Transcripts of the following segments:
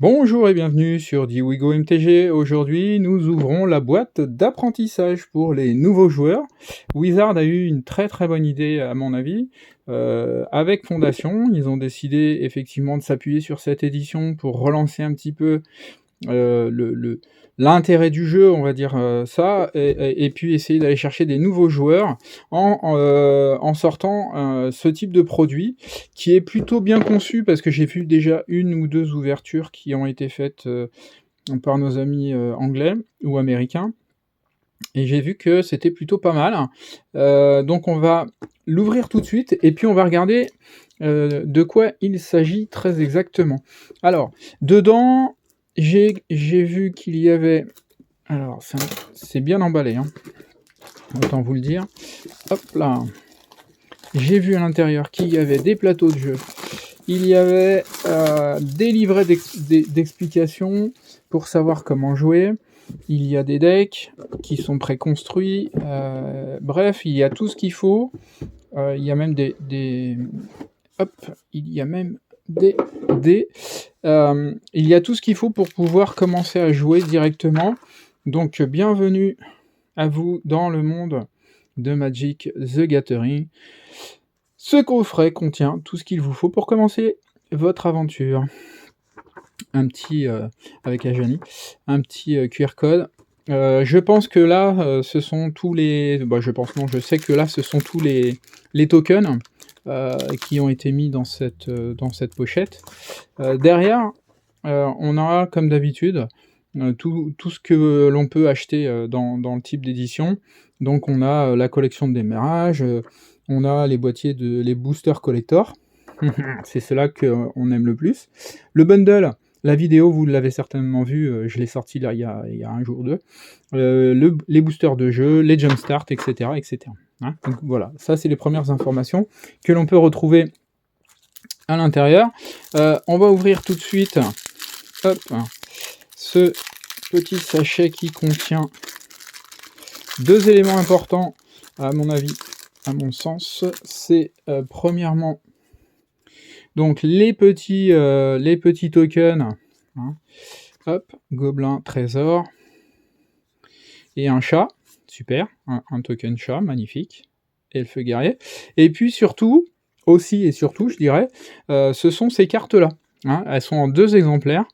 Bonjour et bienvenue sur Diwigo MTG. Aujourd'hui, nous ouvrons la boîte d'apprentissage pour les nouveaux joueurs. Wizard a eu une très très bonne idée à mon avis. Avec Fondation, ils ont décidé effectivement de s'appuyer sur cette édition pour relancer un petit peu l'intérêt du jeu, on va dire ça, et puis essayer d'aller chercher des nouveaux joueurs en sortant ce type de produit qui est plutôt bien conçu, parce que j'ai vu déjà une ou deux ouvertures qui ont été faites par nos amis anglais ou américains, et j'ai vu que c'était plutôt pas mal. Donc on va l'ouvrir tout de suite, et puis on va regarder de quoi il s'agit très exactement. Alors, dedans, j'ai vu qu'il y avait... Alors, c'est bien emballé, hein. Autant vous le dire. Hop là. J'ai vu à l'intérieur qu'il y avait des plateaux de jeu. Il y avait des livrets d'explications pour savoir comment jouer. Il y a des decks qui sont préconstruits. Bref, il y a tout ce qu'il faut. Il y a même Hop, il y a même des dés. Il y a tout ce qu'il faut pour pouvoir commencer à jouer directement. Donc, bienvenue à vous dans le monde de Magic the Gathering. Ce coffret contient tout ce qu'il vous faut pour commencer votre aventure. Un petit, avec Ajani, un petit QR code. Je pense que là, ce sont tous les... je sais que là, ce sont tous les tokens qui ont été mis dans cette pochette. Derrière, on aura, comme d'habitude, tout ce que l'on peut acheter dans le type d'édition. Donc on a la collection de démarrage, on a les boîtiers les boosters collector, c'est cela qu'on aime le plus. Le bundle, la vidéo, vous l'avez certainement vu, je l'ai sorti là il y a un jour ou deux. Les boosters de jeu, les jumpstart, etc. etc. Hein, donc voilà, ça c'est les premières informations que l'on peut retrouver à l'intérieur. On va ouvrir tout de suite ce petit sachet qui contient deux éléments importants à mon avis, à mon sens. C'est premièrement donc les petits tokens, hein. Hop, gobelin, trésor, et un chat, super, un token chat, magnifique, elfe guerrier. Et puis surtout, je dirais, ce sont ces cartes-là. Hein, elles sont en 2 exemplaires,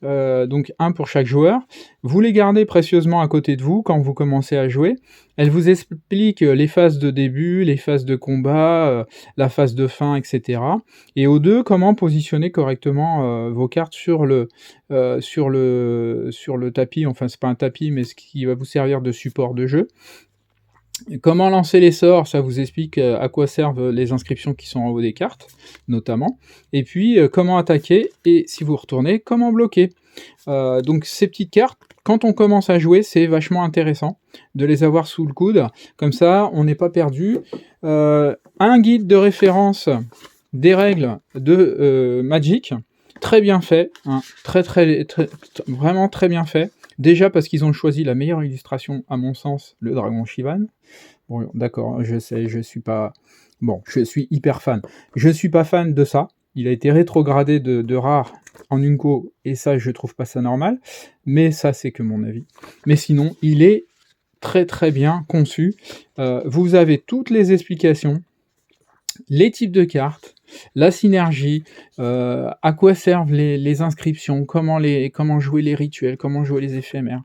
donc un pour chaque joueur. Vous les gardez précieusement à côté de vous quand vous commencez à jouer. Elles vous expliquent les phases de début, les phases de combat, la phase de fin, etc. Et aux deux, comment positionner correctement vos cartes sur le tapis. Enfin, c'est pas un tapis, mais ce qui va vous servir de support de jeu. Comment lancer les sorts, ça vous explique à quoi servent les inscriptions qui sont en haut des cartes, notamment. Et puis, comment attaquer, et si vous retournez, comment bloquer. Donc ces petites cartes, quand on commence à jouer, c'est vachement intéressant de les avoir sous le coude. Comme ça, on n'est pas perdu. Un guide de référence des règles de Magic, très bien fait, hein, vraiment très bien fait. Déjà parce qu'ils ont choisi la meilleure illustration, à mon sens, le dragon Shivan. Bon, d'accord, je sais, je suis hyper fan. Je suis pas fan de ça. Il a été rétrogradé de rare en Unco, et ça, je trouve pas ça normal. Mais ça, c'est que mon avis. Mais sinon, il est très très bien conçu. Vous avez toutes les explications, les types de cartes, la synergie, à quoi servent les inscriptions, comment jouer les rituels, comment jouer les éphémères,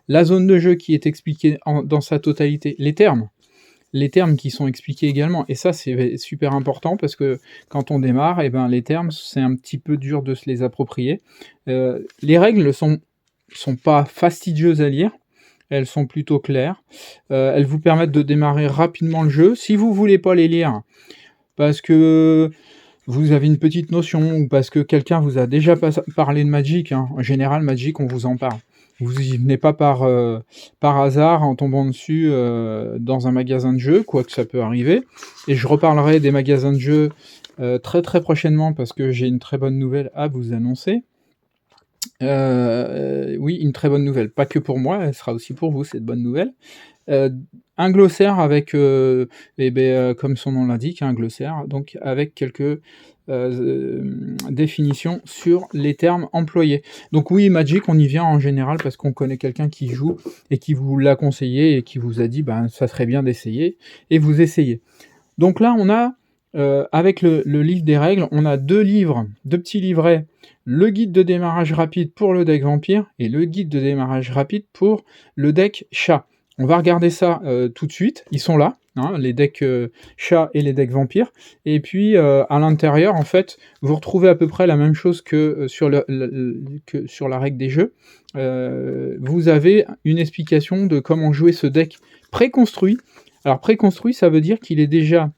la zone de jeu qui est expliquée dans sa totalité, les termes qui sont expliqués également, et ça c'est super important, parce que quand on démarre, les termes, c'est un petit peu dur de se les approprier. Les règles sont pas fastidieuses à lire, elles sont plutôt claires, elles vous permettent de démarrer rapidement le jeu. Si vous voulez pas les lire, parce que vous avez une petite notion, ou parce que quelqu'un vous a déjà parlé de Magic, hein. En général, Magic, on vous en parle. Vous y venez pas par hasard en tombant dessus dans un magasin de jeux, quoique ça peut arriver. Et je reparlerai des magasins de jeux très très prochainement, parce que j'ai une très bonne nouvelle à vous annoncer. Oui, une très bonne nouvelle, pas que pour moi, elle sera aussi pour vous, cette bonne nouvelle. Un glossaire avec, comme son nom l'indique, un glossaire, donc avec quelques définitions sur les termes employés. Donc oui, Magic, on y vient en général parce qu'on connaît quelqu'un qui joue et qui vous l'a conseillé et qui vous a dit ben, ça serait bien d'essayer, et vous essayez. Donc là, on a, avec le livre des règles, on a deux petits livrets, le guide de démarrage rapide pour le deck vampire et le guide de démarrage rapide pour le deck chat. On va regarder ça tout de suite, ils sont là, hein, les decks chat et les decks vampires, et puis à l'intérieur, en fait, vous retrouvez à peu près la même chose que sur la règle des jeux. Vous avez une explication de comment jouer ce deck préconstruit. Alors préconstruit, ça veut dire qu'il est déjà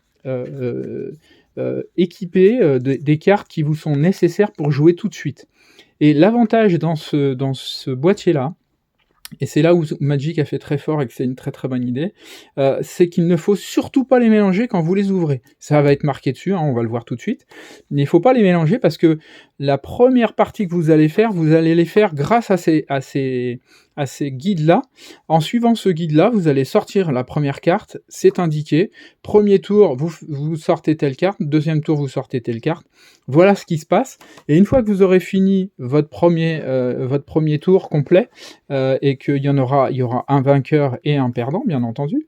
équipé des cartes qui vous sont nécessaires pour jouer tout de suite. Et l'avantage dans ce boîtier-là, et c'est là où Magic a fait très fort et que c'est une très très bonne idée, c'est qu'il ne faut surtout pas les mélanger quand vous les ouvrez. Ça va être marqué dessus, hein, on va le voir tout de suite. Mais il ne faut pas les mélanger parce que la première partie que vous allez les faire grâce à ces guides-là. En suivant ce guide-là, vous allez sortir la première carte, c'est indiqué. Premier tour, vous sortez telle carte, deuxième tour, vous sortez telle carte. Voilà ce qui se passe. Et une fois que vous aurez fini votre premier tour complet, et qu'il y aura un vainqueur et un perdant, bien entendu,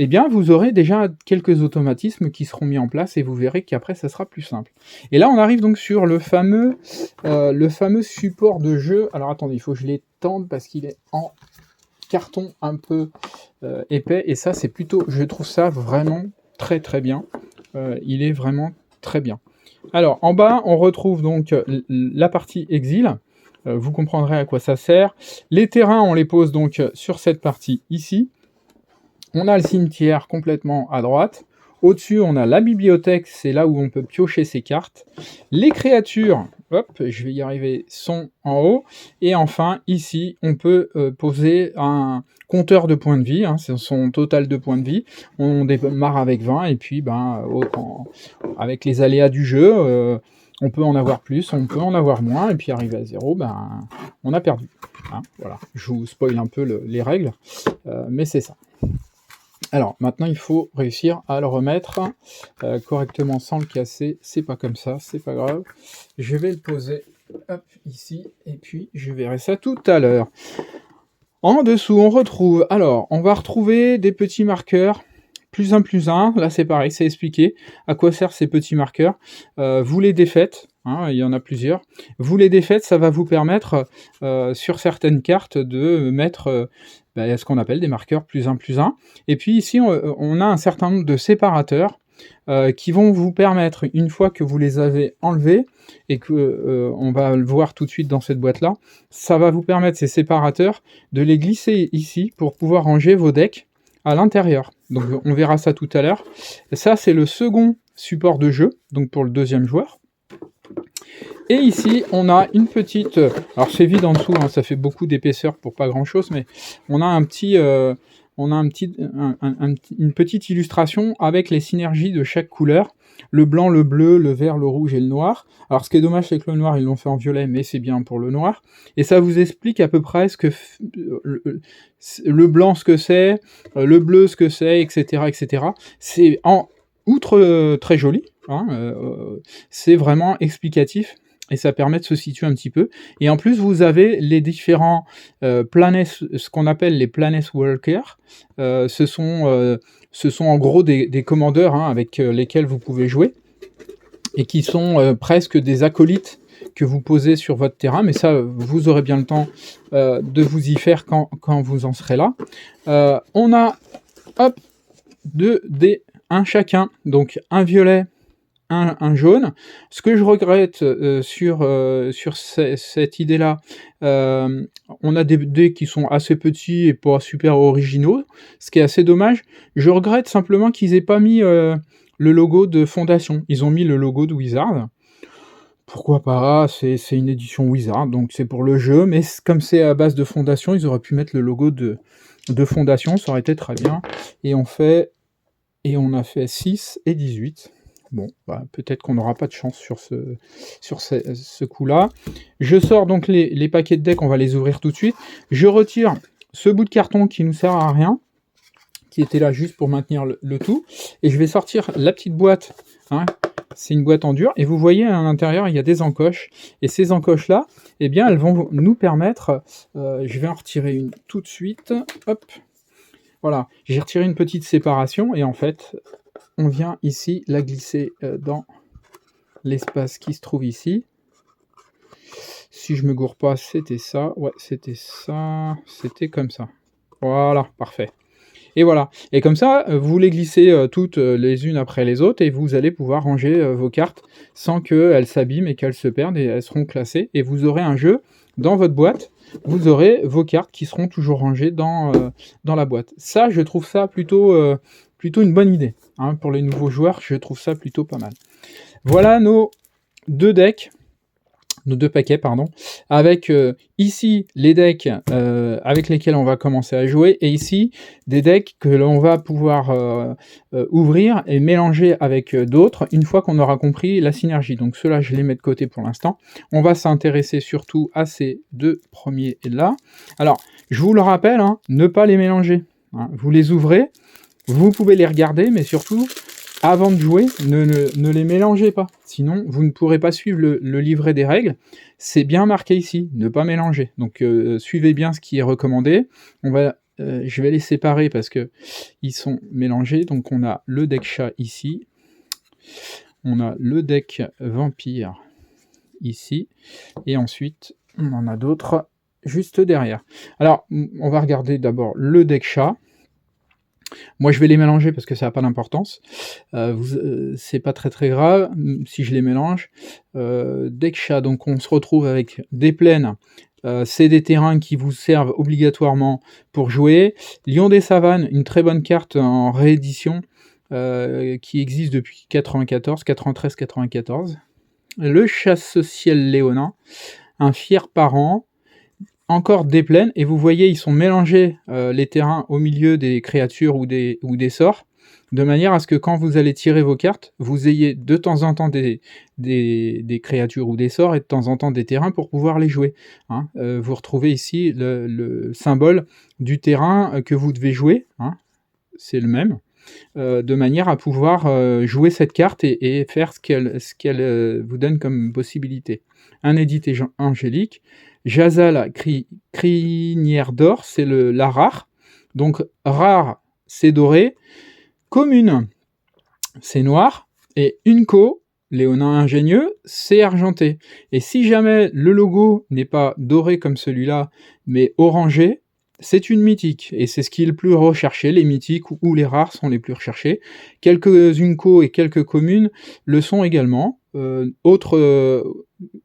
eh bien, vous aurez déjà quelques automatismes qui seront mis en place et vous verrez qu'après, ça sera plus simple. Et là, on arrive donc sur le fameux support de jeu. Alors, attendez, il faut que je l'étende parce qu'il est en carton un peu épais. Et ça, c'est plutôt... Je trouve ça vraiment très, très bien. Il est vraiment très bien. Alors, en bas, on retrouve donc la partie exil. Vous comprendrez à quoi ça sert. Les terrains, on les pose donc sur cette partie ici. On a le cimetière complètement à droite. Au-dessus, on a la bibliothèque, c'est là où on peut piocher ses cartes. Les créatures, hop, je vais y arriver, sont en haut. Et enfin, ici, on peut poser un compteur de points de vie, hein, c'est son total de points de vie. On démarre avec 20, et puis avec les aléas du jeu, on peut en avoir plus, on peut en avoir moins, et puis arriver à 0, on a perdu. Hein, voilà, je vous spoil un peu les règles, mais c'est ça. Alors, maintenant, il faut réussir à le remettre correctement sans le casser. C'est pas comme ça, c'est pas grave. Je vais le poser hop, ici, et puis je verrai ça tout à l'heure. En dessous, on va retrouver des petits marqueurs, plus un. Là, c'est pareil, c'est expliqué à quoi servent ces petits marqueurs. Vous les défaites, hein, il y en a plusieurs. Vous les défaites, ça va vous permettre, sur certaines cartes, de mettre... ce qu'on appelle des marqueurs plus un. Et puis ici, on a un certain nombre de séparateurs qui vont vous permettre, une fois que vous les avez enlevés, et que on va le voir tout de suite dans cette boîte-là, ça va vous permettre, ces séparateurs, de les glisser ici pour pouvoir ranger vos decks à l'intérieur. Donc on verra ça tout à l'heure. Ça, c'est le second support de jeu, donc pour le deuxième joueur. Et ici, on a une petite... Alors c'est vide en dessous, hein, ça fait beaucoup d'épaisseur pour pas grand-chose, mais on a une petite illustration avec les synergies de chaque couleur. Le blanc, le bleu, le vert, le rouge et le noir. Alors ce qui est dommage, c'est que le noir, ils l'ont fait en violet, mais c'est bien pour le noir. Et ça vous explique à peu près ce que le blanc, ce que c'est, le bleu, ce que c'est, etc., etc. C'est outre très joli, hein, c'est vraiment explicatif. Et ça permet de se situer un petit peu. Et en plus, vous avez les différents ce qu'on appelle les Planet Workers. Ce sont en gros des commandeurs, hein, avec lesquels vous pouvez jouer. Et qui sont presque des acolytes que vous posez sur votre terrain. Mais ça, vous aurez bien le temps de vous y faire quand vous en serez là. On a, hop, un chacun. Donc un violet, un jaune. Ce que je regrette sur cette idée-là, on a des dés qui sont assez petits et pas super originaux, ce qui est assez dommage. Je regrette simplement qu'ils aient pas mis le logo de Fondation. Ils ont mis le logo de Wizard. Pourquoi pas, c'est une édition Wizard, donc c'est pour le jeu, mais comme c'est à base de Fondation, ils auraient pu mettre le logo de Fondation, ça aurait été très bien. Et on a fait 6 et 18. Bon, peut-être qu'on n'aura pas de chance sur ce coup-là. Je sors donc les paquets de decks, on va les ouvrir tout de suite. Je retire ce bout de carton qui nous sert à rien, qui était là juste pour maintenir le tout. Et je vais sortir la petite boîte, hein, c'est une boîte en dur et vous voyez à l'intérieur, il y a des encoches et ces encoches-là, eh bien, elles vont nous permettre, je vais en retirer une tout de suite, hop, voilà, j'ai retiré une petite séparation et en fait, on vient ici la glisser, dans l'espace qui se trouve ici. Si je me gourre pas, c'était ça, ouais, c'était ça, c'était comme ça. Voilà, parfait. Et voilà. Et comme ça, vous les glissez toutes les unes après les autres et vous allez pouvoir ranger vos cartes sans qu'elles s'abîment et qu'elles se perdent et elles seront classées. Et vous aurez un jeu dans votre boîte. Vous aurez vos cartes qui seront toujours rangées dans la boîte. Ça, je trouve ça plutôt une bonne idée. Hein, pour les nouveaux joueurs, je trouve ça plutôt pas mal. Voilà nos deux decks. Nos deux paquets, pardon, avec ici les decks avec lesquels on va commencer à jouer, et ici des decks que l'on va pouvoir ouvrir et mélanger avec d'autres une fois qu'on aura compris la synergie. Donc ceux-là, je les mets de côté pour l'instant. On va s'intéresser surtout à ces deux premiers là. Alors, je vous le rappelle, hein, ne pas les mélanger. Hein. Vous les ouvrez, vous pouvez les regarder, mais surtout, avant de jouer, ne les mélangez pas. Sinon, vous ne pourrez pas suivre le livret des règles. C'est bien marqué ici, ne pas mélanger. Donc, suivez bien ce qui est recommandé. Je vais les séparer parce que ils sont mélangés. Donc, on a le deck chat ici. On a le deck vampire ici. Et ensuite, on en a d'autres juste derrière. Alors, on va regarder d'abord le deck chat. Moi, je vais les mélanger parce que ça n'a pas d'importance. C'est pas très grave si je les mélange. Deck chat, donc on se retrouve avec des plaines. C'est des terrains qui vous servent obligatoirement pour jouer. Lion des savanes, une très bonne carte en réédition qui existe depuis 93-94. Le chasse-ciel léonin, un fier parent. Encore des plaines, et vous voyez, ils sont mélangés les terrains au milieu des créatures ou des sorts, de manière à ce que quand vous allez tirer vos cartes, vous ayez de temps en temps des créatures ou des sorts, et de temps en temps des terrains pour pouvoir les jouer. Hein. Vous retrouvez ici le symbole du terrain que vous devez jouer, hein. C'est le même, de manière à pouvoir jouer cette carte et faire ce qu'elle vous donne comme possibilité. Un édité angélique, Jazal crinière d'or, c'est la rare. Donc rare, c'est doré. Commune, c'est noir. Et Unco, léonin ingénieux, c'est argenté. Et si jamais le logo n'est pas doré comme celui-là, mais orangé, c'est une mythique. Et c'est ce qui est le plus recherché. Les mythiques ou les rares sont les plus recherchés. Quelques Unco et quelques communes le sont également.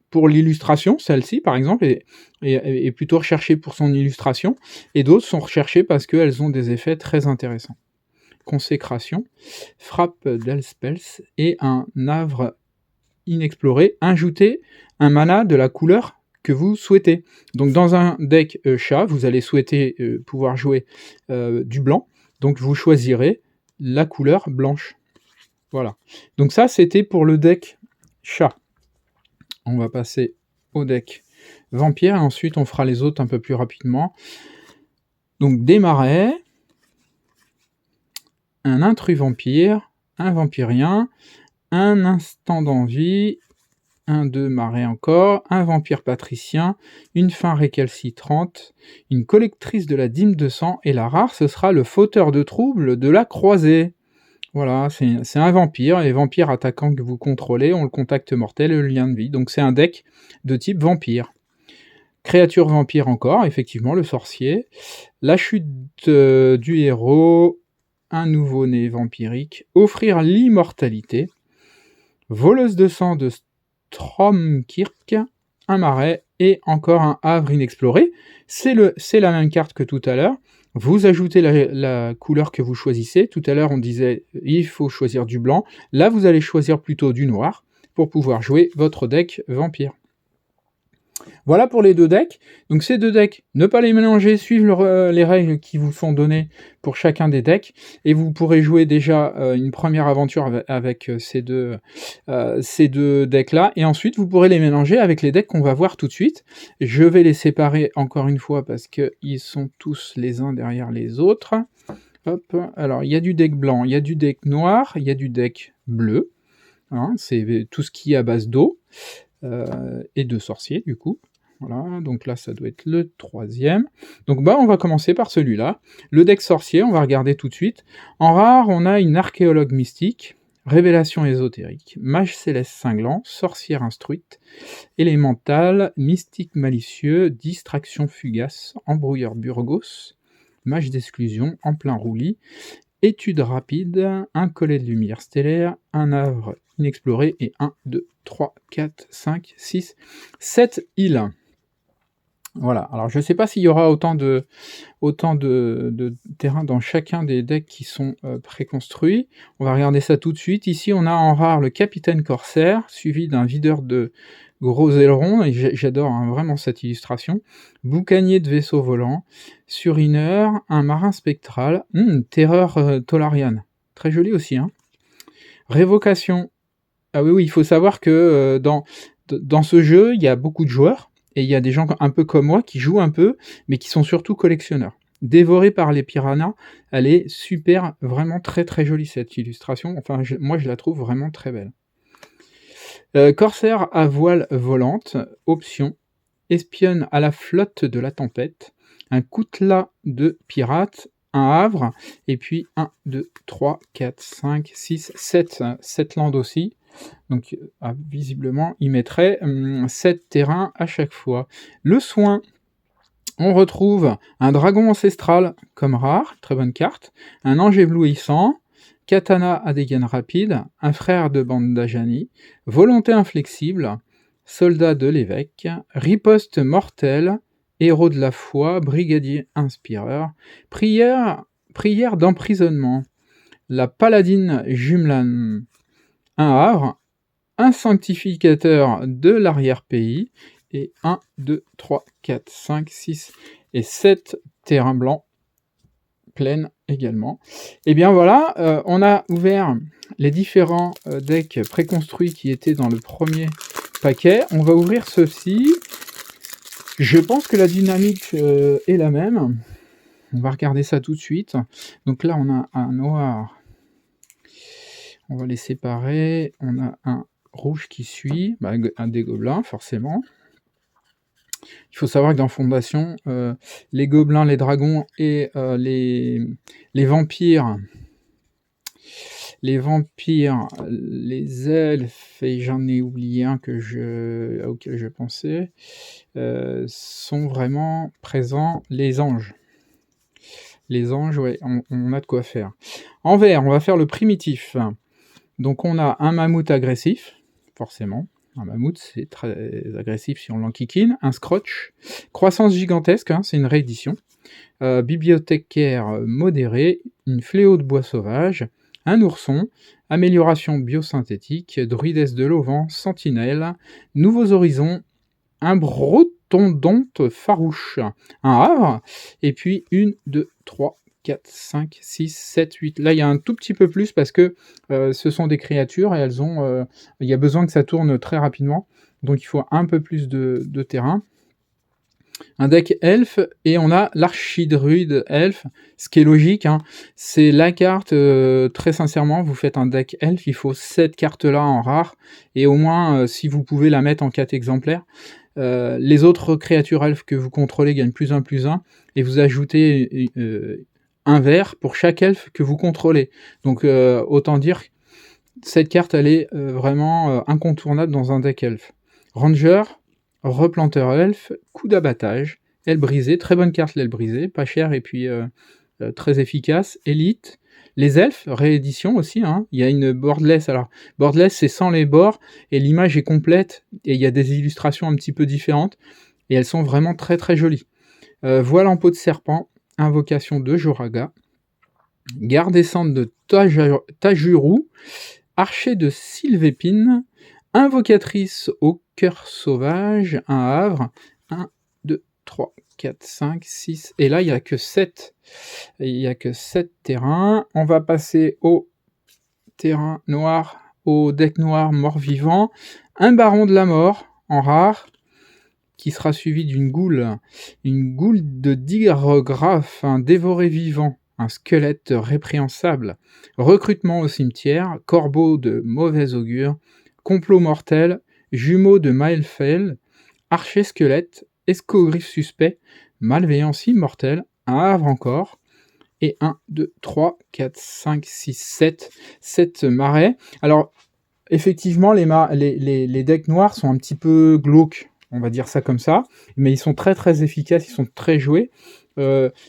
Pour l'illustration, celle-ci par exemple est plutôt recherchée pour son illustration, et d'autres sont recherchées parce qu'elles ont des effets très intéressants. Consécration, frappe d'Elspels et un havre inexploré, ajoutez un mana de la couleur que vous souhaitez. Donc dans un deck chat, vous allez souhaiter pouvoir jouer du blanc, donc vous choisirez la couleur blanche. Voilà. Donc ça, c'était pour le deck chat. On va passer au deck vampire, et ensuite on fera les autres un peu plus rapidement. Donc des marais, un intrus vampire, un vampirien, un instant d'envie, un 2 marais encore, un vampire patricien, une fin récalcitrante, une collectrice de la dîme de sang, et la rare, ce sera le fauteur de troubles de la croisée. Voilà, c'est un vampire, les vampires attaquants que vous contrôlez ont le contact mortel et le lien de vie, donc c'est un deck de type vampire. Créature vampire encore, effectivement, le sorcier. La chute du héros, un nouveau-né vampirique, offrir l'immortalité. Voleuse de sang de Stromkirk, un marais et encore un havre inexploré. C'est la même carte que tout à l'heure. Vous ajoutez la couleur que vous choisissez. Tout à l'heure, on disait il faut choisir du blanc. Là, vous allez choisir plutôt du noir pour pouvoir jouer votre deck vampire. Voilà pour les deux decks. Donc ces deux decks, ne pas les mélanger, suivre les règles qui vous sont données pour chacun des decks, et vous pourrez jouer déjà une première aventure avec ces deux decks-là, et ensuite vous pourrez les mélanger avec les decks qu'on va voir tout de suite. Je vais les séparer encore une fois parce qu'ils sont tous les uns derrière les autres. Hop. Alors il y a du deck blanc, il y a du deck noir, il y a du deck bleu. hein, c'est tout ce qui est à base d'eau, et de sorcier du coup. Voilà, donc là ça doit être le 3e. Donc on va commencer par celui-là. Le deck sorcier, on va regarder tout de suite. En rare, on a une archéologue mystique, révélation ésotérique, mage céleste cinglant, sorcière instruite, élémental, mystique malicieux, distraction fugace, embrouilleur burgos, mage d'exclusion, en plein roulis, étude rapide, un collet de lumière stellaire, un havre inexploré et 1, 2, 3, 4, 5, 6, 7 îles. Voilà, alors je sais pas s'il y aura autant de terrains dans chacun des decks qui sont préconstruits. On va regarder ça tout de suite. Ici, on a en rare le capitaine corsaire, suivi d'un videur de gros ailerons, et j'adore hein, vraiment cette illustration. Boucanier de vaisseau volant, surineur, un marin spectral, terreur Tolarian. Très joli aussi, hein. Révocation. Ah oui, il faut savoir que dans ce jeu, il y a beaucoup de joueurs, et il y a des gens un peu comme moi qui jouent un peu, mais qui sont surtout collectionneurs. Dévoré par les piranhas, elle est super, vraiment très très jolie cette illustration, enfin moi je la trouve vraiment très belle. Corsaire à voile volante, option, espionne à la flotte de la tempête, un coutelas de pirates, un havre, et puis 1, 2, 3, 4, 5, 6, 7, 7 landes aussi. Donc visiblement, il mettrait 7 terrains à chaque fois. Le soin, on retrouve un dragon ancestral comme rare, très bonne carte, un ange éblouissant, katana à des gaines rapides, un frère de Bandajani, volonté inflexible, soldat de l'évêque, riposte mortelle, héros de la foi, brigadier inspireur, prière d'emprisonnement, la paladine Jumlan, un havre, un sanctificateur de l'arrière-pays, et 1, 2, 3, 4, 5, 6 et 7 terrains blancs, plaines également. Et bien voilà, on a ouvert les différents decks préconstruits qui étaient dans le premier paquet. On va ouvrir ceci. Je pense que la dynamique est la même. On va regarder ça tout de suite. Donc là, on a un noir. On va les séparer. On a un rouge qui suit, un des gobelins, forcément. Il faut savoir que dans Fondation, les gobelins, les dragons et les vampires, les elfes, et j'en ai oublié un auquel je pensais, sont vraiment présents, les anges. Les anges, ouais, on a de quoi faire. En vert, on va faire le primitif. Donc on a un mammouth agressif, forcément. Un mammouth, c'est très agressif si on l'enquiquine. Un scrotch. Croissance gigantesque, hein, c'est une réédition. Bibliothécaire modéré. Une fléau de bois sauvage. Un ourson. Amélioration biosynthétique. Druidesse de l'auvent. Sentinelle. Nouveaux horizons. Un brotondonte farouche. Un havre. Et puis 1, 2, 3, 4, 5, 6, 7, 8. Là, il y a un tout petit peu plus parce que ce sont des créatures et elles ont... il y a besoin que ça tourne très rapidement. Donc, il faut un peu plus de terrain. Un deck elfe et on a l'archidruide elfe, ce qui est logique. Hein. C'est la carte, très sincèrement, vous faites un deck elfe, il faut cette carte-là en rare. Et au moins, si vous pouvez la mettre en 4 exemplaires. Les autres créatures elfes que vous contrôlez gagnent +1/+1 et vous ajoutez un vert pour chaque elfe que vous contrôlez. Donc autant dire que cette carte elle est vraiment incontournable dans un deck elfe. Ranger, replanteur elfe, coup d'abattage, aile brisée, très bonne carte l'aile brisée, pas chère et puis très efficace. Élite, les elfes, réédition aussi, hein. Il y a une boardless, alors boardless c'est sans les bords et l'image est complète et il y a des illustrations un petit peu différentes et elles sont vraiment très très jolies. Voile en peau de serpent, invocation de Joraga, garde descente de Tajuru, archer de Sylvépine, invocatrice au cœur sauvage, un havre, 1, 2, 3, 4, 5, 6, et là il n'y a que 7. Il n'y a que 7 terrains. On va passer au terrain noir, au deck noir mort-vivant, un baron de la mort en rare, qui sera suivi d'une goule de digraphe, un dévoré vivant, un squelette répréhensible, recrutement au cimetière, corbeau de mauvais augure, complot mortel, jumeau de Maelfel, archer squelette, escogriffe suspect, malveillance immortelle, un havre encore, et 1, 2, 3, 4, 5, 6, 7, 7 marais. Alors, effectivement, les decks noirs sont un petit peu glauques, on va dire ça comme ça, mais ils sont très très efficaces, ils sont très joués.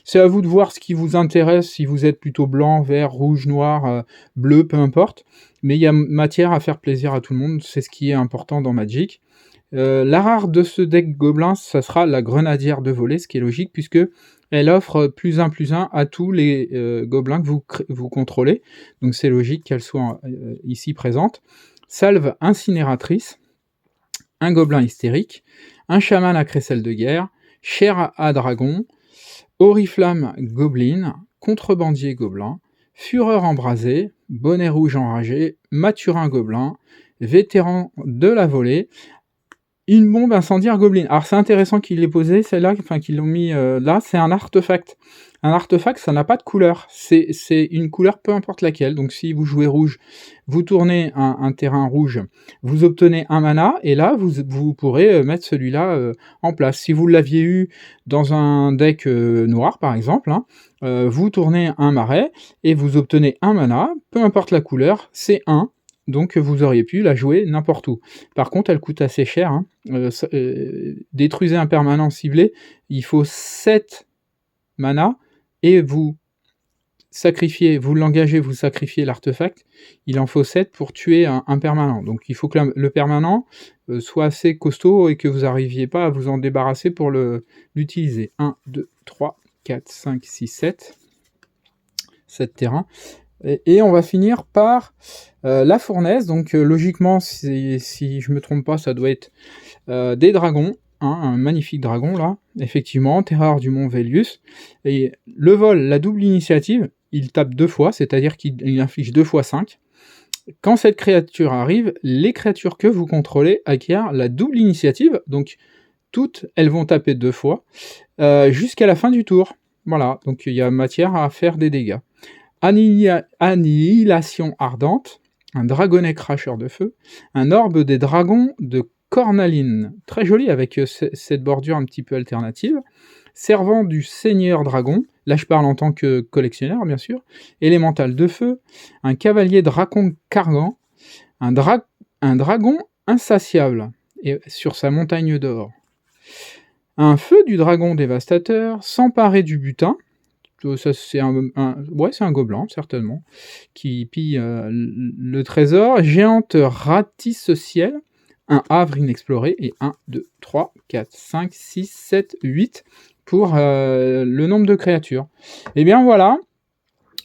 C'est à vous de voir ce qui vous intéresse, si vous êtes plutôt blanc, vert, rouge, noir, bleu, peu importe. Mais il y a matière à faire plaisir à tout le monde, c'est ce qui est important dans Magic. La rare de ce deck gobelin, ça sera la grenadière de volée, ce qui est logique, puisque elle offre +1/+1 à tous les gobelins que vous contrôlez. Donc c'est logique qu'elle soit ici présente. Salve incinératrice, un gobelin hystérique, un chaman à crécelle de guerre, chair à dragon, oriflamme goblin, contrebandier gobelin, fureur embrasé, bonnet rouge enragé, maturin gobelin, vétéran de la volée, une bombe incendiaire gobelin. Alors c'est intéressant qu'il l'ait posé, celle-là, enfin qu'ils l'ont mis là, c'est un artefact. Un artefact, ça n'a pas de couleur. C'est une couleur peu importe laquelle. Donc si vous jouez rouge, vous tournez un terrain rouge, vous obtenez un mana, et là, vous pourrez mettre celui-là en place. Si vous l'aviez eu dans un deck noir, par exemple, hein, vous tournez un marais, et vous obtenez un mana, peu importe la couleur, c'est 1. Donc vous auriez pu la jouer n'importe où. Par contre, elle coûte assez cher. Hein. Détruisez un permanent ciblé, il faut 7 mana, et vous sacrifiez, vous l'engagez, vous sacrifiez l'artefact, il en faut 7 pour tuer un permanent. Donc il faut que le permanent soit assez costaud et que vous n'arriviez pas à vous en débarrasser pour l'utiliser. 1, 2, 3, 4, 5, 6, 7. 7 terrains. Et on va finir par la fournaise. Donc logiquement, si je me trompe pas, ça doit être des dragons. Hein, un magnifique dragon là, effectivement, terreur du mont Vélius. Et le vol, la double initiative, il tape 2 fois, c'est-à-dire qu'il inflige 2 fois 5. Quand cette créature arrive, les créatures que vous contrôlez acquièrent la double initiative, donc toutes elles vont taper 2 fois, jusqu'à la fin du tour. Voilà, donc il y a matière à faire des dégâts. Annihilation ardente, un dragonnet cracheur de feu, un orbe des dragons de cornaline, très joli avec cette bordure un petit peu alternative, servant du seigneur dragon, là je parle en tant que collectionneur bien sûr, élémental de feu, un cavalier dragon cargan, un dragon insatiable, et sur sa montagne d'or, un feu du dragon dévastateur, s'emparer du butin. Ça, c'est c'est un gobelin, certainement, qui pille le trésor. Géante ratisse ciel, un havre inexploré, et 1, 2, 3, 4, 5, 6, 7, 8 pour le nombre de créatures. Et bien voilà,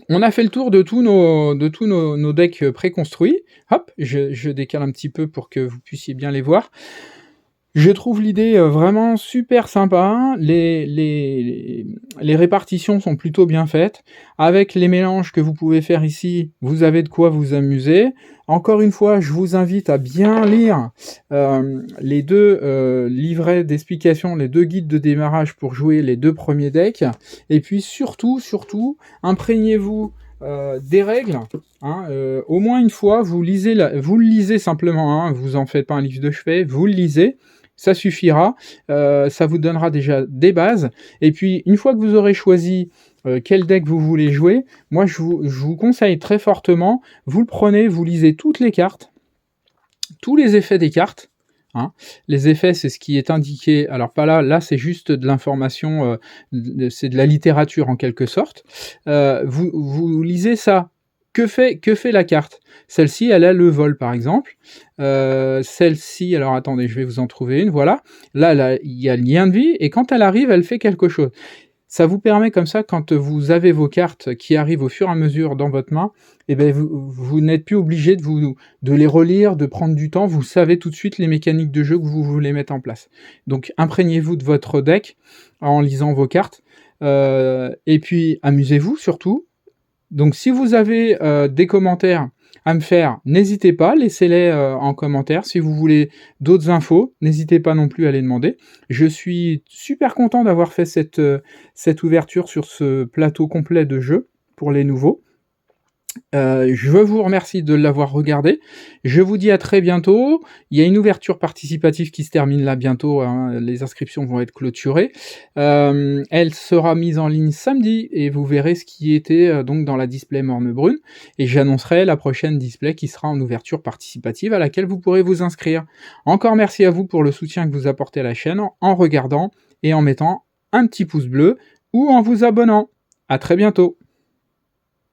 on a fait le tour de tous nos decks préconstruits. Hop, je décale un petit peu pour que vous puissiez bien les voir. Je trouve l'idée vraiment super sympa, les répartitions sont plutôt bien faites, avec les mélanges que vous pouvez faire ici, vous avez de quoi vous amuser. Encore une fois, je vous invite à bien lire les 2 livrets d'explication, les 2 guides de démarrage pour jouer les 2 premiers decks, et puis surtout, imprégnez-vous des règles, hein, au moins une fois, vous le lisez simplement, hein, vous en faites pas un livre de chevet, vous le lisez, ça suffira, ça vous donnera déjà des bases, et puis une fois que vous aurez choisi quel deck vous voulez jouer, moi je vous conseille très fortement, vous le prenez, vous lisez toutes les cartes, tous les effets des cartes, hein. Les effets c'est ce qui est indiqué, alors pas là c'est juste de l'information, c'est de la littérature en quelque sorte, vous lisez ça. Que fait la carte? Celle-ci, elle a le vol, par exemple. Celle-ci, alors attendez, je vais vous en trouver une, voilà. Là, il y a le lien de vie, et quand elle arrive, elle fait quelque chose. Ça vous permet comme ça, quand vous avez vos cartes qui arrivent au fur et à mesure dans votre main, eh ben vous n'êtes plus obligé de les relire, de prendre du temps, vous savez tout de suite les mécaniques de jeu que vous voulez mettre en place. Donc imprégnez-vous de votre deck en lisant vos cartes, et puis amusez-vous surtout. Donc si vous avez des commentaires à me faire, n'hésitez pas, laissez-les en commentaire. Si vous voulez d'autres infos, n'hésitez pas non plus à les demander. Je suis super content d'avoir fait cette ouverture sur ce plateau complet de jeu. pour les nouveaux. Je vous remercie de l'avoir regardé. Je vous dis à très bientôt. Il y a une ouverture participative qui se termine là bientôt, hein. Les inscriptions vont être clôturées. Elle sera mise en ligne samedi et vous verrez ce qui était donc dans la display Morne-Brune. Et j'annoncerai la prochaine display qui sera en ouverture participative à laquelle vous pourrez vous inscrire. Encore merci à vous pour le soutien que vous apportez à la chaîne en regardant et en mettant un petit pouce bleu ou en vous abonnant. À très bientôt.